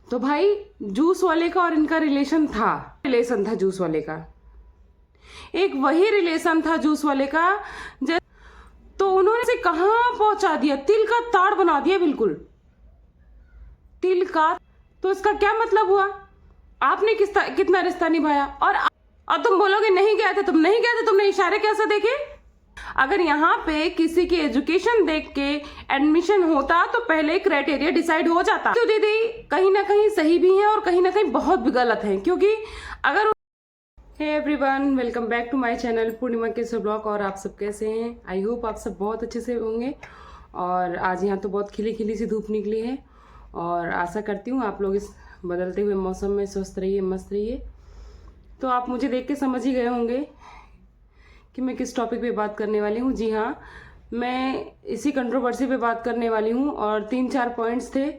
तो भाई जूस वाले का और इनका रिलेशन था जूस वाले का। एक वही रिलेशन था जूस वाले का। तो उन्होंने से कहाँ पहुंचा दिया, तिल का ताड़ बना दिया, बिल्कुल तिल का। तो इसका क्या मतलब हुआ? आपने कितना रिश्ता निभाया और तुम बोलोगे नहीं गए थे, तुमने इशारे कैसे देखे? अगर यहाँ पे किसी की एजुकेशन देख के एडमिशन होता तो पहले क्राइटेरिया डिसाइड हो जाता। तो दीदी कहीं ना कहीं सही भी है और कहीं ना कहीं बहुत भी गलत है, क्योंकि अगर hey everyone, welcome back to my channel Purnima के ब्लॉग। और आप सब कैसे हैं? आई होप आप सब बहुत अच्छे से होंगे। और आज यहाँ तो बहुत खिली खिली सी धूप निकली है और आशा करती हूँ आप लोग इस बदलते हुए मौसम में स्वस्थ रहिए, मस्त रहिए। तो आप मुझे देख के समझ ही गए होंगे कि मैं किस टॉपिक पे बात करने वाली हूँ। जी हाँ, मैं इसी कंट्रोवर्सी पे बात करने वाली हूँ और 3-4 पॉइंट्स थे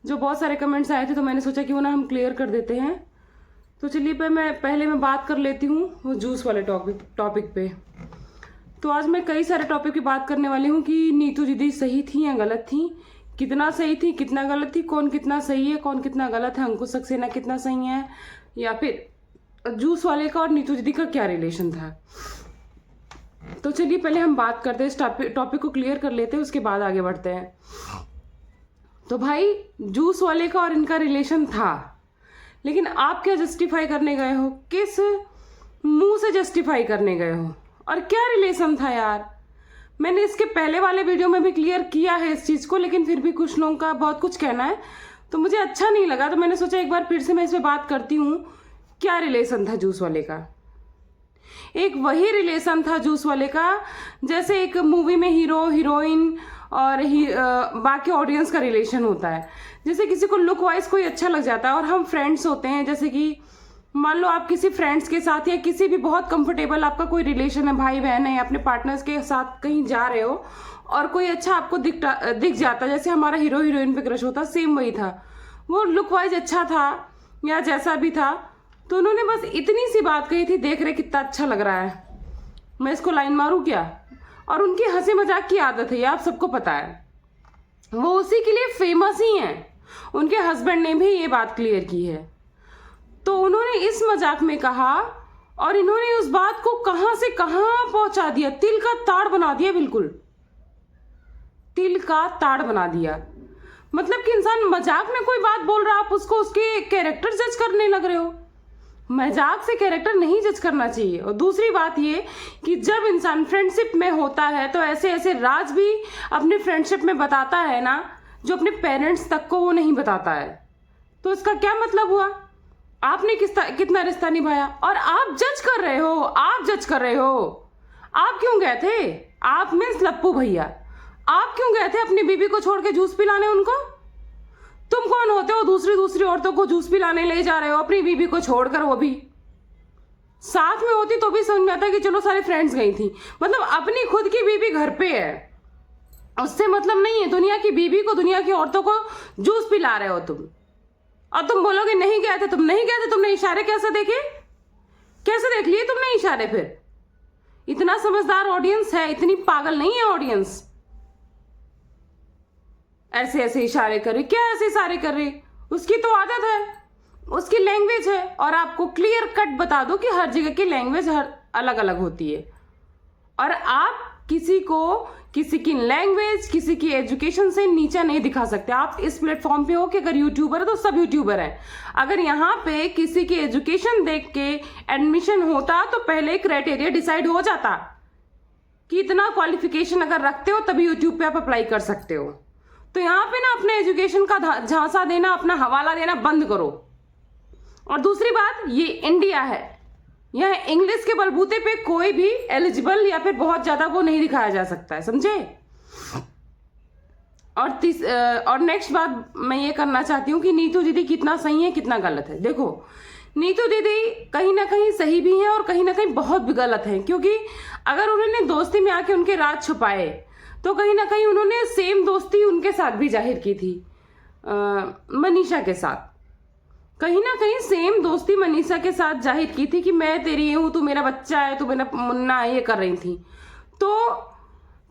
जो बहुत सारे कमेंट्स आए थे, तो मैंने सोचा कि वो ना हम क्लियर कर देते हैं। तो चलिए पहले मैं बात कर लेती हूँ वो जूस वाले टॉपिक पे। तो आज मैं कई सारे टॉपिक की बात करने वाली हूँ कि नीतू दीदी सही थी या गलत थी, कितना सही थी कितना गलत थी, कौन कितना सही है कौन कितना गलत है, अंकुश सक्सेना कितना सही है, या फिर जूस वाले का और नीतू दीदी का क्या रिलेशन था। तो चलिए पहले हम बात करते हैं, इस टॉपिक को क्लियर कर लेते हैं, उसके बाद आगे बढ़ते हैं। तो भाई जूस वाले का और इनका रिलेशन था, लेकिन आप क्या जस्टिफाई करने गए हो? किस मुंह से जस्टिफाई करने गए हो? और क्या रिलेशन था यार? मैंने इसके पहले वाले वीडियो में भी क्लियर किया है इस चीज़ को, लेकिन फिर भी कुछ लोगों का बहुत कुछ कहना है तो मुझे अच्छा नहीं लगा, तो मैंने सोचा एक बार फिर से मैं इस पर बात करती हूँ। क्या रिलेशन था जूस वाले का? एक वही रिलेशन था जूस वाले का जैसे एक मूवी में हीरो हीरोइन और बाकी ऑडियंस का रिलेशन होता है। जैसे किसी को लुक वाइज कोई अच्छा लग जाता है और हम फ्रेंड्स होते हैं, जैसे कि मान लो आप किसी फ्रेंड्स के साथ या किसी भी बहुत कंफर्टेबल आपका कोई रिलेशन है, भाई बहन है, अपने पार्टनर्स के साथ कहीं जा रहे हो और कोई अच्छा आपको दिख जाता है, जैसे हमारा हीरो हीरोइन पे क्रश होता, सेम वही था। वो लुक वाइज अच्छा था या जैसा भी था, तो उन्होंने बस इतनी सी बात कही थी, देख रहे कितना अच्छा लग रहा है, मैं इसको लाइन मारूं क्या? और उनकी हंसी मजाक की आदत है, ये आप सबको पता है, वो उसी के लिए फेमस ही हैं। उनके हस्बैंड ने भी ये बात क्लियर की है। तो उन्होंने इस मजाक में कहा और इन्होंने उस बात को कहां से कहां पहुंचा दिया, तिल का ताड़ बना दिया, बिल्कुल तिल का ताड़ बना दिया। मतलब कि इंसान मजाक में कोई बात बोल रहा, आप उसको उसके कैरेक्टर जज करने लग रहे हो। मजाक से कैरेक्टर नहीं जज करना चाहिए। और दूसरी बात ये कि जब इंसान फ्रेंडशिप में होता है तो ऐसे ऐसे राज भी अपने फ्रेंडशिप में बताता है ना, जो अपने पेरेंट्स तक को वो नहीं बताता है। तो इसका क्या मतलब हुआ? आपने कितना रिश्ता निभाया और आप जज कर रहे हो, आप क्यों गए थे? आप मीन्स लप्पू भैया, आप क्यों गए थे अपनी बीबी को छोड़ के जूस पिलाने उनको? तुम कौन होते हो दूसरी औरतों को जूस पिलाने ले जा रहे हो, अपनी बीबी को छोड़कर? वो भी साथ में होती तो भी समझ में आता कि चलो सारे फ्रेंड्स गई थी। मतलब अपनी खुद की बीबी घर पे है, उससे मतलब नहीं है, दुनिया की बीबी को, दुनिया की औरतों को जूस पिला रहे हो तुम। और तुम बोलोगे नहीं गए थे, तुमने इशारे कैसे देखे? कैसे देख लिए तुमने इशारे? फिर इतना समझदार ऑडियंस है, इतनी पागल नहीं है ऑडियंस। ऐसे ऐसे इशारे कर रही, क्या ऐसे इशारे कर रही? उसकी तो आदत है, उसकी लैंग्वेज है। और आपको क्लियर कट बता दो कि हर जगह की लैंग्वेज अलग अलग होती है, और आप किसी की लैंग्वेज, किसी की एजुकेशन से नीचा नहीं दिखा सकते। आप इस प्लेटफॉर्म पे हो कि अगर यूट्यूबर है तो सब यूट्यूबर हैं। अगर यहाँ पे किसी की एजुकेशन देख के एडमिशन होता तो पहले क्राइटेरिया डिसाइड हो जाता कि इतना क्वालिफिकेशन अगर रखते हो तभी यूट्यूब पे आप अप्लाई कर सकते हो। तो यहाँ पे ना अपने एजुकेशन का झांसा देना, अपना हवाला देना बंद करो। और दूसरी बात, ये इंडिया है, यह इंग्लिश के बलबूते पे कोई भी एलिजिबल या फिर बहुत ज्यादा वो नहीं दिखाया जा सकता है, समझे? और नेक्स्ट बात मैं ये करना चाहती हूँ कि नीतू दीदी कितना सही है कितना गलत है। देखो, नीतू दीदी कहीं ना कहीं सही भी है और कहीं ना कहीं बहुत भी गलत है, क्योंकि अगर उन्होंने दोस्ती में आके उनके राज छुपाए तो कहीं ना कहीं उन्होंने सेम दोस्ती उनके साथ भी जाहिर की थी, मनीषा के साथ। कहीं ना कहीं सेम दोस्ती मनीषा के साथ जाहिर की थी कि मैं तेरी ये हूं, तू मेरा बच्चा है, तू मेरा मुन्ना है, ये कर रही थी। तो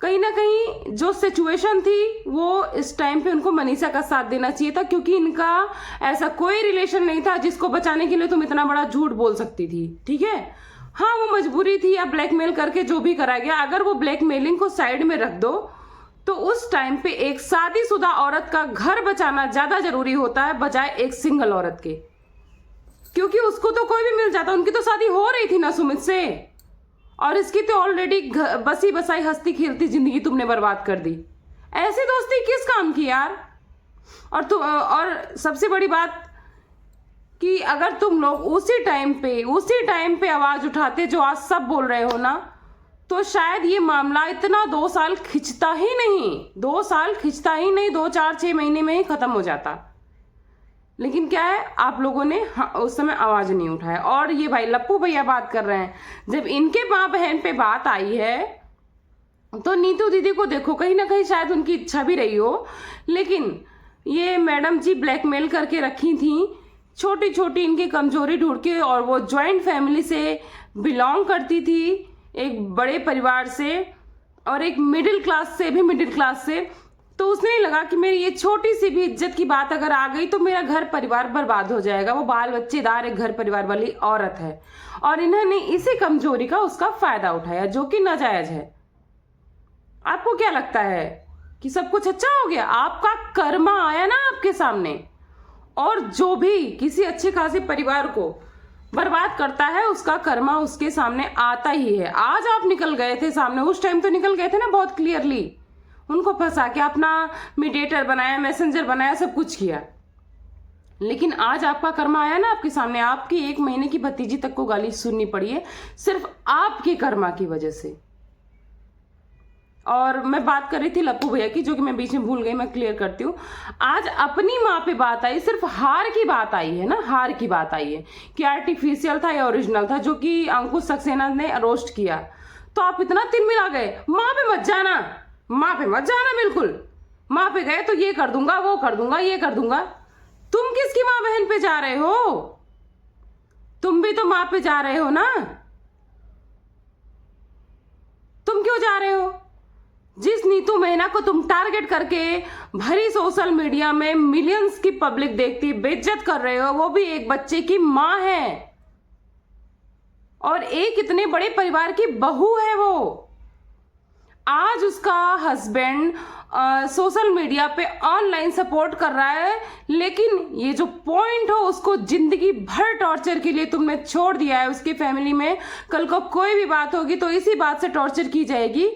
कहीं ना कहीं जो सिचुएशन थी वो इस टाइम पे उनको मनीषा का साथ देना चाहिए था, क्योंकि इनका ऐसा कोई रिलेशन नहीं था जिसको बचाने के लिए तुम इतना बड़ा झूठ बोल सकती थी। ठीक है, हाँ वो मजबूरी थी या ब्लैकमेल करके जो भी करा गया, अगर वो ब्लैकमेलिंग को साइड में रख दो तो उस टाइम पे एक शादीशुदा औरत का घर बचाना ज्यादा जरूरी होता है बजाय एक सिंगल औरत के, क्योंकि उसको तो कोई भी मिल जाता। उनकी तो शादी हो रही थी ना सुमित से, और इसकी तो ऑलरेडी बसी बसाई हंसती खेलती जिंदगी तुमने बर्बाद कर दी। ऐसी दोस्ती किस काम की यार। और सबसे बड़ी बात कि अगर तुम लोग उसी टाइम पे आवाज उठाते जो आज सब बोल रहे हो ना, तो शायद ये मामला इतना 2 साल खिंचता ही नहीं, 2 साल खिंचता ही नहीं, 2 4 6 महीने में ही खत्म हो जाता। लेकिन क्या है, आप लोगों ने उस समय आवाज नहीं उठाया। और ये भाई लप्पू भैया बात कर रहे हैं, जब इनके माँ बहन पे बात आई है तो नीतू दीदी को देखो, कहीं ना कहीं शायद उनकी इच्छा भी रही हो, लेकिन ये मैडम जी ब्लैकमेल करके रखी थी, छोटी छोटी इनकी कमजोरी ढूंढ के। और वो ज्वाइंट फैमिली से बिलोंग करती थी, एक बड़े परिवार से और एक मिडिल क्लास से भी मिडिल क्लास से। तो उसने लगा कि मेरी ये छोटी सी भी इज्जत की बात अगर आ गई तो मेरा घर परिवार बर्बाद हो जाएगा। वो बाल बच्चेदार एक घर परिवार वाली औरत है, और इन्होंने इसी कमजोरी का उसका फायदा उठाया, जो कि नाजायज है। आपको क्या लगता है कि सब कुछ अच्छा हो गया? आपका कर्मा आया ना आपके सामने, और जो भी किसी अच्छे खासे परिवार को बर्बाद करता है उसका कर्मा उसके सामने आता ही है। आज आप निकल गए थे सामने, उस टाइम तो निकल गए थे ना बहुत क्लियरली, उनको फंसा के अपना मीडिएटर बनाया, मैसेंजर बनाया, सब कुछ किया। लेकिन आज आपका कर्मा आया ना आपके सामने, आपकी 1 महीने की भतीजी तक को गाली सुननी पड़ी है सिर्फ आपके कर्मा की वजह से। और मैं बात कर रही थी लप्पू भैया की, जो कि मैं बीच में भूल गई, मैं क्लियर करती हूँ। आज अपनी माँ पे बात आई, सिर्फ हार की बात आई है ना, हार की बात आई है कि आर्टिफिशियल था या ओरिजिनल था, जो कि अंकुश सक्सेना ने रोस्ट किया। तो आप इतना तिलमिला गए, माँ पे मत जाना, माँ पे मत जाना, बिल्कुल माँ पे गए तो ये कर दूंगा, वो कर दूंगा, ये कर दूंगा। तुम किसकी माँ बहन पे जा रहे हो? तुम भी तो माँ पे जा रहे हो ना, तुम क्यों जा रहे हो? जिस नीतू मेहना को तुम टारगेट करके भरी सोशल मीडिया में मिलियंस की पब्लिक देखती बेइज्जत कर रहे हो, वो भी एक बच्चे की माँ है और एक इतने बड़े परिवार की बहू है। वो आज उसका हस्बैंड सोशल मीडिया पे ऑनलाइन सपोर्ट कर रहा है, लेकिन ये जो पॉइंट हो उसको जिंदगी भर टॉर्चर के लिए तुमने छोड़ दिया है उसकी फैमिली में। कल को कोई भी बात होगी तो इसी बात से टॉर्चर की जाएगी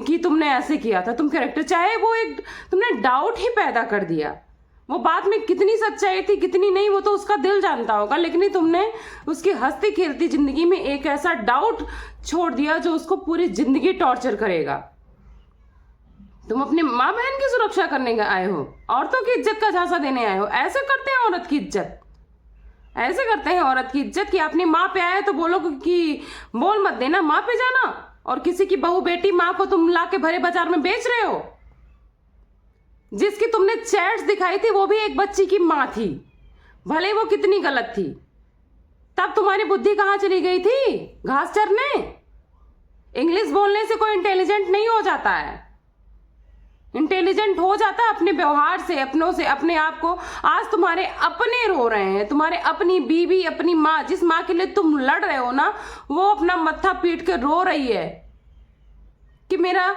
कि तुमने ऐसे किया था, तुम कैरेक्टर, चाहे वो एक तुमने डाउट ही पैदा कर दिया। वो बात में कितनी सच्चाई थी कितनी नहीं वो तो उसका दिल जानता होगा, लेकिन तुमने उसकी हंसती खेलती जिंदगी में एक ऐसा डाउट छोड़ दिया जो उसको पूरी जिंदगी टॉर्चर करेगा। तुम अपनी माँ बहन की सुरक्षा करने आए हो, औरतों की इज्जत का झांसा देने आए हो। ऐसे करते हैं औरत की इज्जत, ऐसे करते हैं औरत की इज्जत कि अपनी माँ पे आए तो बोलो कि बोल मत देना, माँ पे जाना। और किसी की बहू बेटी माँ को तुम ला के भरे बाजार में बेच रहे हो। जिसकी तुमने चैट्स दिखाई थी वो भी एक बच्ची की माँ थी, भले वो कितनी गलत थी। तब तुम्हारी बुद्धि कहाँ चली गई थी? घास चरने। इंग्लिश बोलने से कोई इंटेलिजेंट नहीं हो जाता है, इंटेलिजेंट हो जाता है अपने व्यवहार से, अपनों से, अपने आप को। आज तुम्हारे अपने रो रहे हैं, तुम्हारे अपनी बीवी, अपनी माँ, जिस माँ के लिए तुम लड़ रहे हो ना, वो अपना मत्था पीट के रो रही है कि मेरा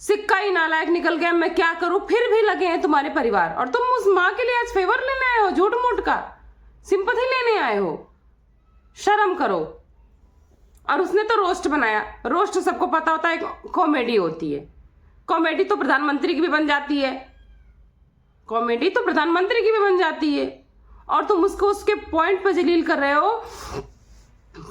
सिक्का ही नालायक निकल गया, मैं क्या करूं। फिर भी लगे हैं तुम्हारे परिवार, और तुम उस माँ के लिए आज फेवर लेने आए हो, झूठ मूठ का सिंपैथी लेने आए हो। शर्म करो। और उसने तो रोस्ट बनाया, रोस्ट सबको पता होता है कॉमेडी होती है। कॉमेडी तो प्रधानमंत्री की भी बन जाती है, कॉमेडी तो प्रधानमंत्री की भी बन जाती है। और तुम उसको उसके पॉइंट पर जलील कर रहे हो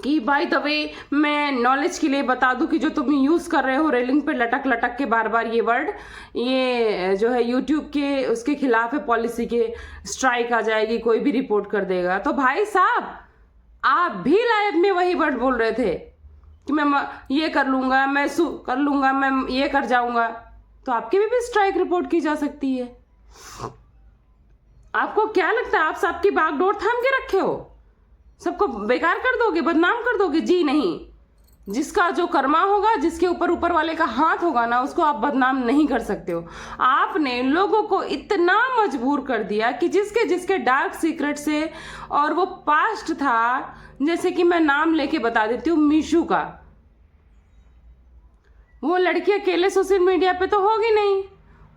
कि बाय द वे मैं नॉलेज के लिए बता दूं कि जो तुम यूज कर रहे हो रेलिंग पे लटक लटक के बार बार ये वर्ड, ये जो है यूट्यूब के उसके खिलाफ है, पॉलिसी के स्ट्राइक आ जाएगी, कोई भी रिपोर्ट कर देगा। तो भाई साहब आप भी लाइव में वही वर्ड बोल रहे थे कि मैं ये कर लूंगा, मैं कर लूंगा, मैं ये कर जाऊंगा। तो आपकी भी स्ट्राइक रिपोर्ट की जा सकती है। आपको क्या लगता है आप सबकी बागडोर थाम के रखे हो? सबको बेकार कर दोगे, बदनाम कर दोगे? जी नहीं, जिसका जो कर्मा होगा, जिसके ऊपर ऊपर वाले का हाथ होगा ना, उसको आप बदनाम नहीं कर सकते हो। आपने लोगों को इतना मजबूर कर दिया कि जिसके जिसके डार्क सीक्रेट से, और वो पास्ट था, जैसे कि मैं नाम लेके बता देती हूँ, मीशू का। वो लड़की अकेले सोशल मीडिया पे तो होगी नहीं,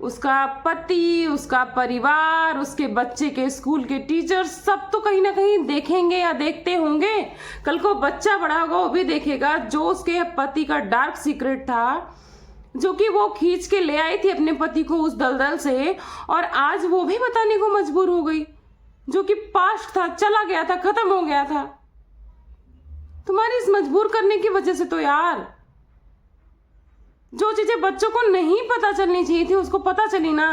उसका पति, उसका परिवार, उसके बच्चे के स्कूल के टीचर्स, सब तो कहीं ना कहीं देखेंगे या देखते होंगे। कल को बच्चा बड़ा होगा, वो भी देखेगा जो उसके पति का डार्क सीक्रेट था, जो कि वो खींच के ले आई थी अपने पति को उस दलदल से, और आज वो भी बताने को मजबूर हो गई। जो कि पास्ट था, चला गया था, खत्म हो गया था। तुम्हारी इस मजबूर करने की वजह से तो यार, जो चीजें बच्चों को नहीं पता चलनी चाहिए थी उसको पता चली ना।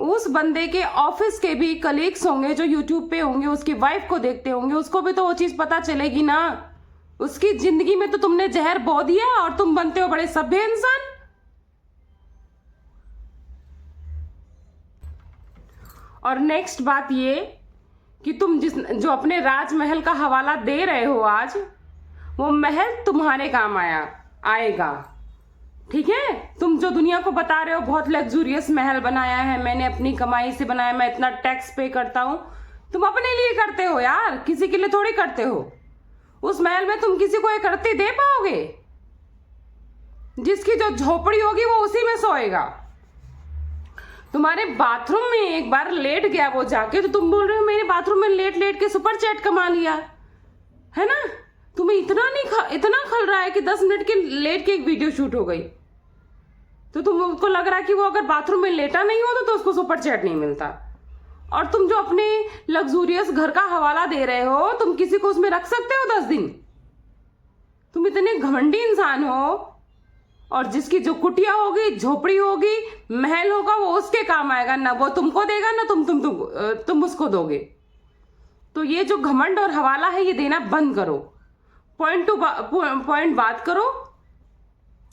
उस बंदे के ऑफिस के भी कलीग्स होंगे जो यूट्यूब पे होंगे, उसकी वाइफ को देखते होंगे, उसको भी तो वो चीज पता चलेगी ना। उसकी जिंदगी में तो तुमने जहर बो दिया और तुम बनते हो बड़े सभ्य इंसान। और नेक्स्ट बात ये कि तुम जो अपने राजमहल का हवाला दे रहे हो आज, वो महल तुम्हारे काम आएगा। ठीक है, तुम जो दुनिया को बता रहे हो बहुत लग्जूरियस महल बनाया है, मैंने अपनी कमाई से बनाया, मैं इतना टैक्स पे करता हूं, तुम अपने लिए करते हो यार, किसी के लिए थोड़ी करते हो। उस महल में तुम किसी को एक रत्ती दे पाओगे? जिसकी जो झोपड़ी होगी वो उसी में सोएगा। तुम्हारे बाथरूम में एक बार लेट गया वो जाके, तो तुम बोल रहे हो मेरे बाथरूम में लेट लेट के सुपर चैट कमा लिया है ना। तुम्हें इतना खल रहा है कि 10 मिनट के लेट के एक वीडियो शूट हो गई, तो तुमको लग रहा है कि वो अगर बाथरूम में लेटा नहीं होता तो उसको सुपर चैट नहीं मिलता। और तुम जो अपने लग्जूरियस घर का हवाला दे रहे हो, तुम किसी को उसमें रख सकते हो 10 दिन? तुम इतने घमंडी इंसान हो। और जिसकी जो कुटिया होगी, झोपड़ी होगी, महल होगा, वो उसके काम आएगा ना, वो तुमको देगा ना तुम उसको दोगे। तो ये जो घमंड और हवाला है ये देना बंद करो। पॉइंट टू पॉइंट बात करो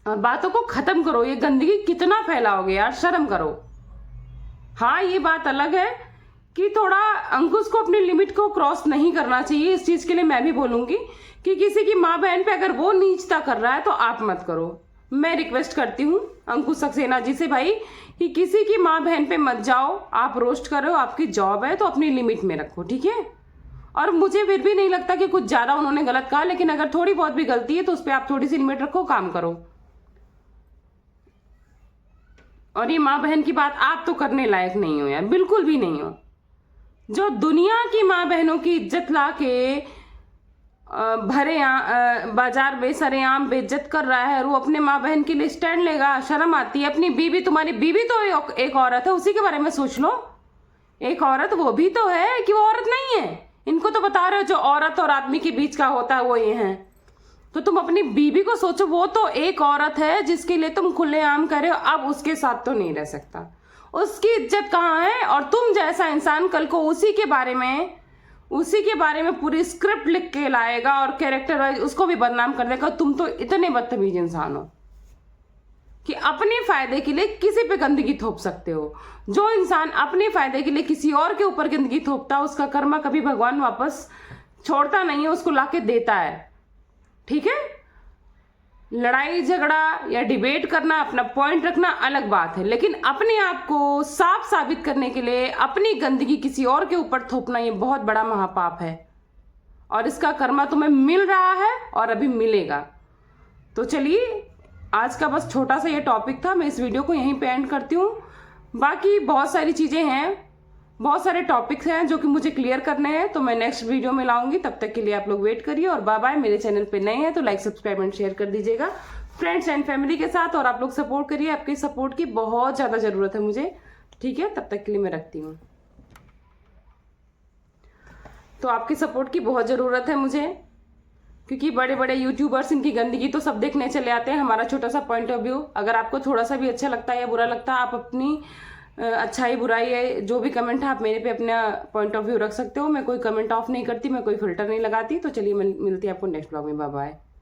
और बातों को खत्म करो। ये गंदगी कितना फैलाओगे यार, शर्म करो। हाँ, ये बात अलग है कि थोड़ा अंकुश को अपनी लिमिट को क्रॉस नहीं करना चाहिए। इस चीज के लिए मैं भी बोलूंगी कि किसी की माँ बहन पे अगर वो नीचता कर रहा है तो आप मत करो। मैं रिक्वेस्ट करती हूँ अंकुश सक्सेना जी से भाई कि किसी की माँ बहन पे मत जाओ। आप रोस्ट करो, आपकी जॉब है तो अपनी लिमिट में रखो, ठीक है। और मुझे फिर भी नहीं लगता कि कुछ ज्यादा उन्होंने गलत कहा, लेकिन अगर थोड़ी बहुत भी गलती है तो उस पर आप थोड़ी सी लिमिट रखो, काम करो। और ये माँ बहन की बात आप तो करने लायक नहीं हो यार, बिल्कुल भी नहीं हो। जो दुनिया की माँ बहनों की इज्जत ला के भरे बाजार में सरेआम बेइज्जत कर रहा है, और वो अपने माँ बहन के लिए स्टैंड लेगा, शर्म आती है। अपनी बीवी, तुम्हारी बीवी तो एक औरत है, उसी के बारे में सोच लो। एक औरत वो भी तो है कि वो औरत नहीं है। इनको तो बता रहे हो जो औरत और आदमी के बीच का होता है वो ये है। तो तुम अपनी बीवी को सोचो, वो तो एक औरत है जिसके लिए तुम खुलेआम कर रहे हो। अब उसके साथ तो नहीं रह सकता, उसकी इज्जत कहाँ है। और तुम जैसा इंसान कल को उसी के बारे में पूरी स्क्रिप्ट लिख के लाएगा और कैरेक्टर वाइज उसको भी बदनाम कर देगा। तुम तो इतने बदतमीज इंसान हो कि अपने फायदे के लिए किसी पे गंदगी थोप सकते हो। जो इंसान अपने फायदे के लिए किसी और के ऊपर गंदगी थोपता है, उसका कर्मा कभी भगवान वापस छोड़ता नहीं है, उसको लाके देता है, ठीक है। लड़ाई झगड़ा या डिबेट करना, अपना पॉइंट रखना अलग बात है, लेकिन अपने आप को साफ साबित करने के लिए अपनी गंदगी किसी और के ऊपर थोपना ये बहुत बड़ा महापाप है। और इसका कर्मा तुम्हें मिल रहा है और अभी मिलेगा। तो चलिए, आज का बस छोटा सा ये टॉपिक था। मैं इस वीडियो को यहीं पे एंड करती हूँ। बाकी बहुत सारी चीज़ें हैं, बहुत सारे टॉपिक्स हैं जो कि मुझे क्लियर करने हैं, तो मैं नेक्स्ट वीडियो में लाऊंगी। तब तक के लिए आप लोग वेट करिए और बाय बाय। मेरे चैनल पे नए हैं तो लाइक, सब्सक्राइब एंड शेयर कर दीजिएगा फ्रेंड्स एंड फैमिली के साथ। और आप लोग सपोर्ट करिए, आपकी सपोर्ट की बहुत ज़्यादा ज़रूरत है मुझे, ठीक है। तब तक के लिए मैं रखती हूँ। तो आपकी सपोर्ट की बहुत ज़रूरत है मुझे, क्योंकि बड़े बड़े यूट्यूबर्स इनकी गंदगी तो सब देखने चले आते हैं। हमारा छोटा सा पॉइंट ऑफ व्यू, अगर आपको थोड़ा सा भी अच्छा लगता है या बुरा लगता है, आप अपनी अच्छाई बुराई है जो भी कमेंट है आप मेरे पे अपना पॉइंट ऑफ व्यू रख सकते हो। मैं कोई कमेंट ऑफ नहीं करती, मैं कोई फिल्टर नहीं लगाती। तो चलिए, मिलती है आपको नेक्स्ट ब्लॉग में। Bye bye.